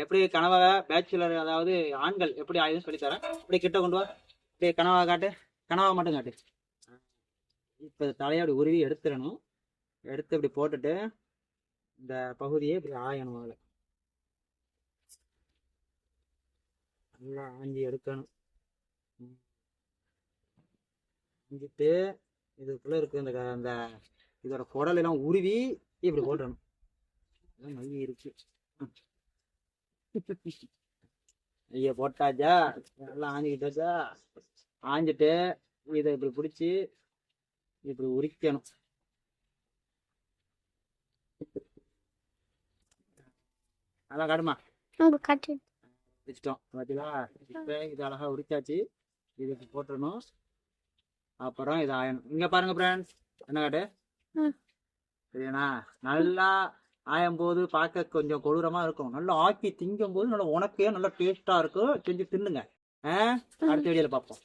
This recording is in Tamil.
எப்படி கனவாக பேச்சுலர் அதாவது ஆண்கள் எப்படி ஆயுதம் சொல்லித்தரேன். இப்படி கிட்ட கொண்டு வா, இப்படி கனவா காட்டு, கனவா மட்டும் காட்டு. இப்போ தலையோட உருவி எடுத்துடணும். எடுத்து இப்படி போட்டுட்டு இந்த பகுதியை இப்படி ஆயணும். அதில் நல்லா ஆஞ்சி எடுக்கணும். ஆஞ்சிட்டு இதுக்குள்ள இருக்கு இந்த அந்த இதோட குடல் எல்லாம் உருவி இப்படி போட்டுடணும். மைய இருக்கு. ஐயா போட்டாச்சா, நல்லா ஆஞ்சிக்கிட்டாச்சா. ஆஞ்சிட்டு இதை இப்படி பிடிச்சி இப்படி உரிக்கணும். நல்லா காட்டுமா, உரிச்சிட்டோம் பார்த்தீங்களா. இப்போ இது அழகா உரிச்சாச்சு. இதுக்கு போட்டுடணும். அப்புறம் இது ஆயணும். இங்க பாருங்க ஃப்ரெண்ட்ஸ், என்ன காட்டு சரியாண்ணா. நல்லா ஆயும் போது பார்க்க கொஞ்சம் கொடூரமா இருக்கும். நல்லா ஆக்கி திங்கும் போது நல்லா உனக்கே நல்லா டேஸ்டா இருக்கும். செஞ்சு தின்னுங்க. அடுத்த வீடியோல பார்ப்போம்.